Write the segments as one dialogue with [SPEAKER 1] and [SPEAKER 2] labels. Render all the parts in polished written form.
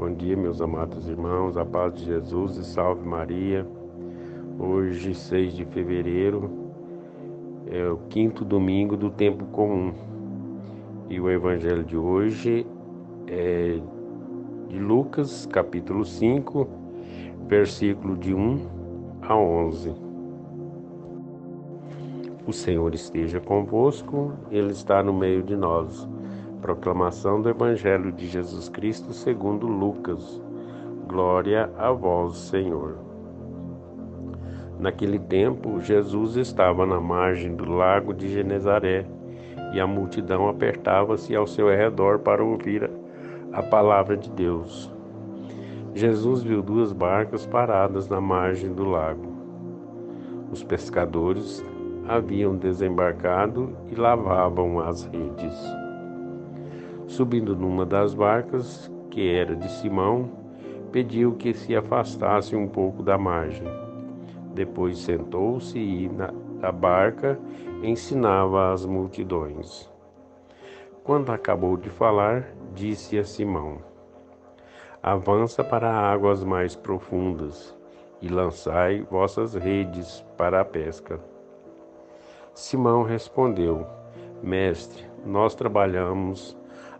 [SPEAKER 1] Bom dia, meus amados irmãos, a paz de Jesus e salve Maria. Hoje, 6 de fevereiro, é o quinto domingo do tempo comum. E o evangelho de hoje é de Lucas, capítulo 5, versículo de 1 a 11. O Senhor esteja convosco, Ele está no meio de nós. Proclamação do Evangelho de Jesus Cristo segundo Lucas. Glória a vós, Senhor. Naquele tempo, Jesus estava na margem do lago de Genezaré e a multidão apertava-se ao seu redor para ouvir a palavra de Deus. Jesus viu duas barcas paradas na margem do lago. Os pescadores haviam desembarcado e lavavam as redes. Subindo numa das barcas, que era de Simão, pediu que se afastasse um pouco da margem. Depois sentou-se e, na barca, ensinava as multidões. Quando acabou de falar, disse a Simão: Avança para águas mais profundas e lançai vossas redes para a pesca. Simão respondeu: Mestre, nós trabalhamos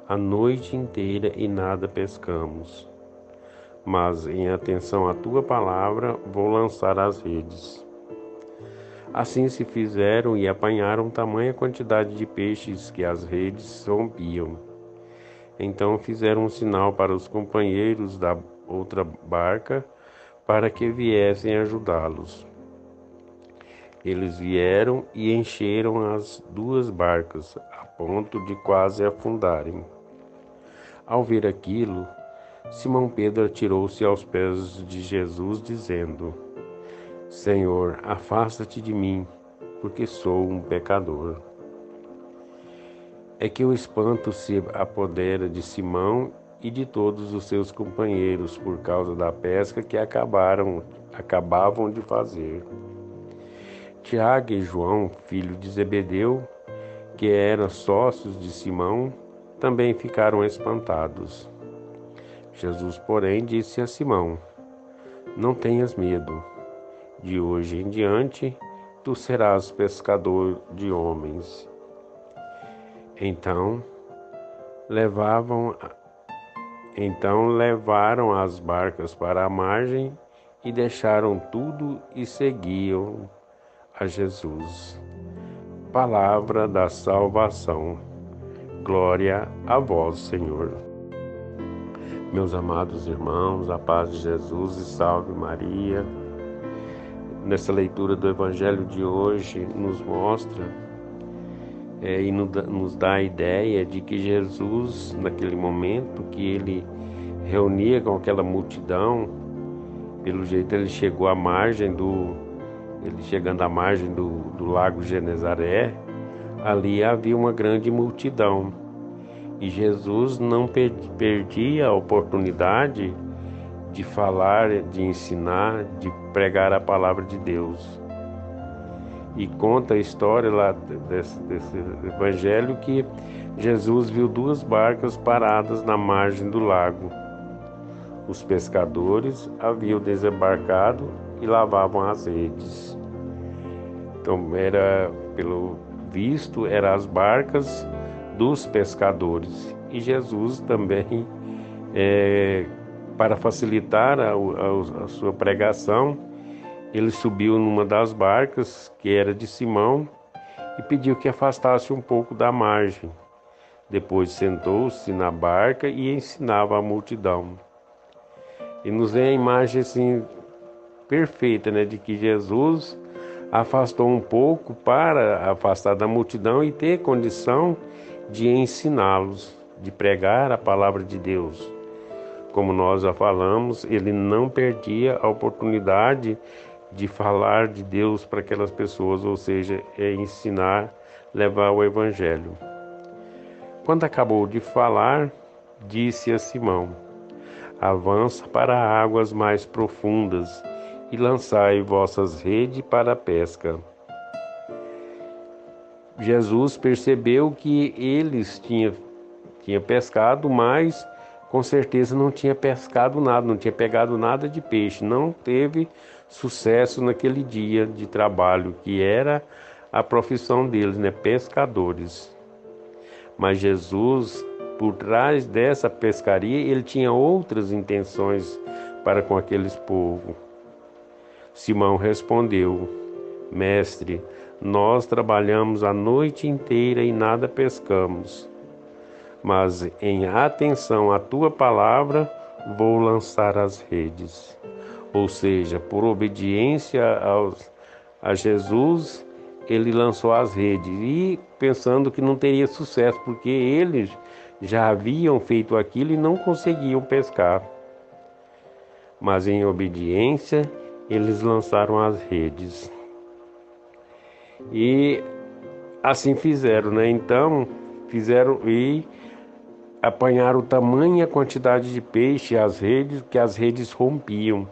[SPEAKER 1] a noite inteira e nada pescamos. Mas, em atenção à tua palavra, vou lançar as redes. Assim se fizeram e apanharam tamanha quantidade de peixes que as redes rompiam. Então fizeram um sinal para os companheiros da outra barca para que viessem ajudá-los. Eles vieram e encheram as duas barcas, a ponto de quase afundarem. Ao ver aquilo, Simão Pedro atirou-se aos pés de Jesus, dizendo: Senhor, afasta-te de mim, porque sou um pecador. É que o espanto se apodera de Simão e de todos os seus companheiros por causa da pesca que acabavam de fazer. Tiago e João, filho de Zebedeu, que eram sócios de Simão, também ficaram espantados. Jesus, porém, disse a Simão: Não tenhas medo. De hoje em diante, tu serás pescador de homens. Então levaram as barcas para a margem e deixaram tudo e seguiam a Jesus. Palavra da salvação. Glória a vós, Senhor. Meus amados irmãos, a paz de Jesus e salve Maria. Nessa leitura do Evangelho de hoje nos mostra e nos dá a ideia de que Jesus, naquele momento que ele reunia com aquela multidão, pelo jeito ele chegou à margem chegando à margem do lago Genezaré, ali havia uma grande multidão. E Jesus não perdia a oportunidade de falar, de ensinar, de pregar a palavra de Deus. E conta a história lá desse evangelho que Jesus viu duas barcas paradas na margem do lago. Os pescadores haviam desembarcado e lavavam as redes. Então, pelo visto, eram as barcas dos pescadores. E Jesus também, para facilitar a sua pregação, ele subiu numa das barcas, que era de Simão, e pediu que afastasse um pouco da margem. Depois sentou-se na barca e ensinava a multidão. E nos vem a imagem assim, perfeita, de que Jesus afastou um pouco para afastar da multidão e ter condição de ensiná-los, de pregar a palavra de Deus. Como nós já falamos, ele não perdia a oportunidade de falar de Deus para aquelas pessoas, ou seja, ensinar, levar o Evangelho. Quando acabou de falar, disse a Simão: Avança para águas mais profundas e lançai vossas redes para a pesca. Jesus percebeu que eles tinham pescado, mas com certeza não tinha pescado nada, não tinha pegado nada de peixe, não teve sucesso naquele dia de trabalho, que era a profissão deles, né? Pescadores. Mas Jesus, por trás dessa pescaria, ele tinha outras intenções para com aqueles povos. Simão respondeu: Mestre, nós trabalhamos a noite inteira e nada pescamos. Mas em atenção à tua palavra, vou lançar as redes. Ou seja, por obediência a Jesus, ele lançou as redes e pensando que não teria sucesso, porque eles já haviam feito aquilo e não conseguiam pescar. Mas em obediência, eles lançaram as redes. E assim fizeram, né? Então, fizeram e apanharam tamanha quantidade de peixe às redes, que as redes rompiam.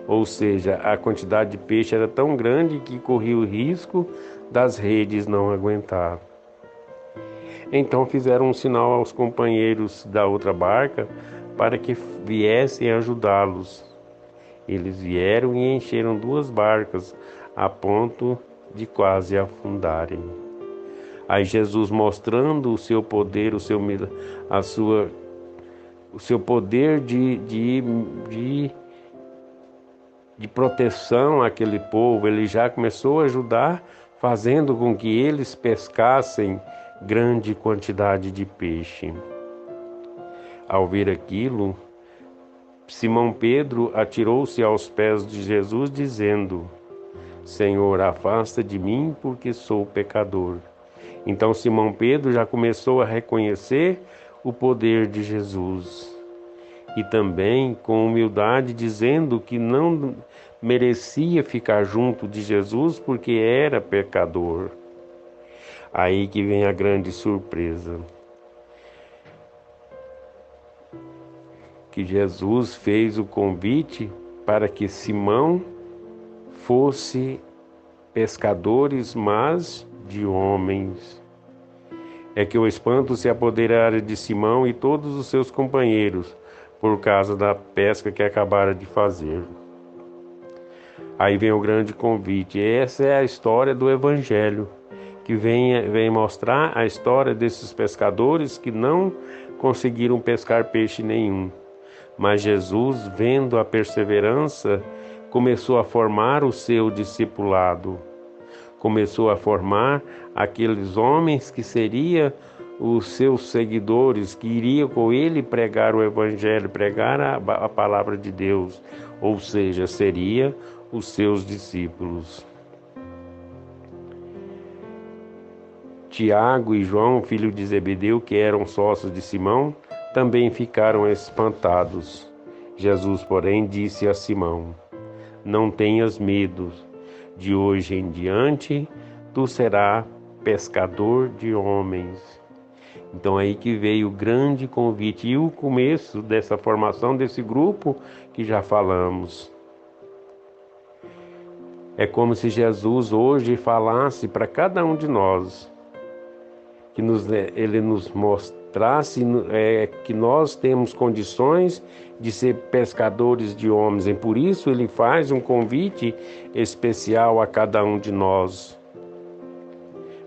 [SPEAKER 1] Ou seja, a quantidade de peixe era tão grande que corria o risco das redes não aguentar. Então fizeram um sinal aos companheiros da outra barca para que viessem ajudá-los. Eles vieram e encheram 2 barcas a ponto de quase afundarem. Aí Jesus, mostrando o seu poder, o seu poder de proteção àquele povo, ele já começou a ajudar, fazendo com que eles pescassem grande quantidade de peixe. Ao ver aquilo, Simão Pedro atirou-se aos pés de Jesus, dizendo: Senhor, afasta de mim, porque sou pecador. Então Simão Pedro já começou a reconhecer o poder de Jesus. E também com humildade dizendo que não merecia ficar junto de Jesus porque era pecador. Aí que vem a grande surpresa. Que Jesus fez o convite para que Simão fosse pescadores, mas de homens. É que o espanto se apoderara de Simão e todos os seus companheiros, por causa da pesca que acabaram de fazer. Aí vem o grande convite. Essa é a história do Evangelho, que vem mostrar a história desses pescadores que não conseguiram pescar peixe nenhum. Mas Jesus, vendo a perseverança, começou a formar o seu discipulado. Começou a formar aqueles homens que seriam os seus seguidores, que iriam com ele pregar o Evangelho, pregar a palavra de Deus, ou seja, seria os seus discípulos. Tiago e João, filho de Zebedeu, que eram sócios de Simão, também ficaram espantados. Jesus, porém, disse a Simão: Não tenhas medo, de hoje em diante tu serás pescador de homens. Então aí que veio o grande convite e o começo dessa formação desse grupo que já falamos. É como se Jesus hoje falasse para cada um de nós, que ele nos mostrasse que nós temos condições de ser pescadores de homens. E por isso ele faz um convite especial a cada um de nós,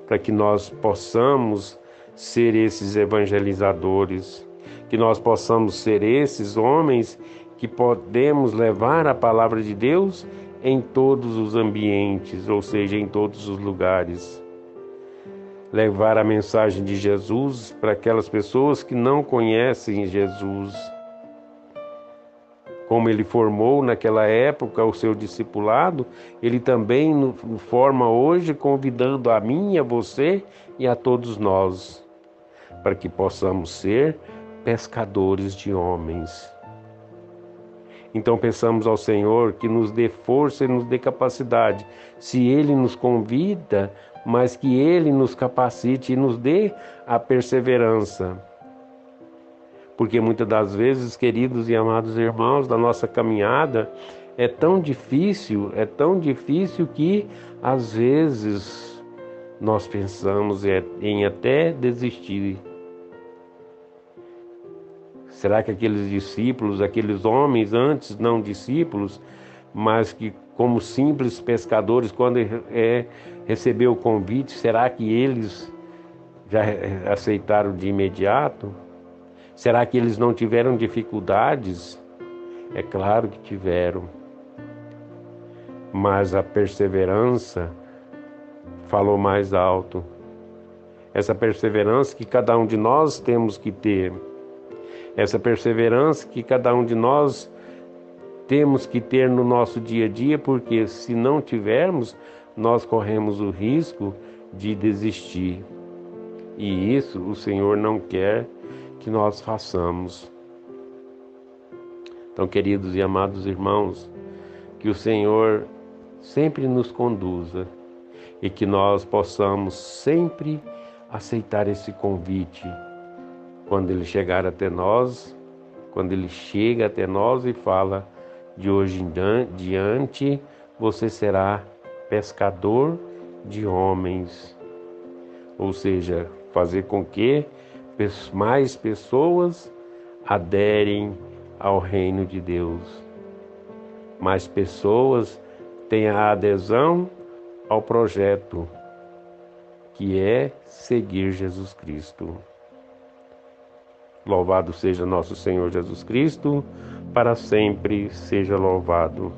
[SPEAKER 1] para que nós possamos ser esses evangelizadores, que nós possamos ser esses homens que podemos levar a palavra de Deus em todos os ambientes, ou seja, em todos os lugares. Levar a mensagem de Jesus para aquelas pessoas que não conhecem Jesus. Como ele formou naquela época o seu discipulado, ele também nos forma hoje, convidando a mim, a você e a todos nós, para que possamos ser pescadores de homens. Então peçamos ao Senhor que nos dê força e nos dê capacidade. Se Ele nos convida, mas que Ele nos capacite e nos dê a perseverança. Porque muitas das vezes, queridos e amados irmãos, da nossa caminhada, é tão difícil que às vezes nós pensamos em até desistir. Será que aqueles discípulos, aqueles homens antes não discípulos, mas que como simples pescadores, quando recebeu o convite, será que eles já aceitaram de imediato? Será que eles não tiveram dificuldades? É claro que tiveram, mas a perseverança falou mais alto. Essa perseverança que cada um de nós temos que ter, essa perseverança que cada um de nós temos que ter no nosso dia a dia, porque se não tivermos, nós corremos o risco de desistir. E isso o Senhor não quer que nós façamos. Então, queridos e amados irmãos, que o Senhor sempre nos conduza e que nós possamos sempre aceitar esse convite quando ele chegar até nós, quando ele chega até nós e fala: de hoje em diante você será pescador de homens. Ou seja, fazer com que mais pessoas aderem ao reino de Deus. Mais pessoas tenham a adesão ao projeto que é seguir Jesus Cristo. Louvado seja nosso Senhor Jesus Cristo, para sempre seja louvado.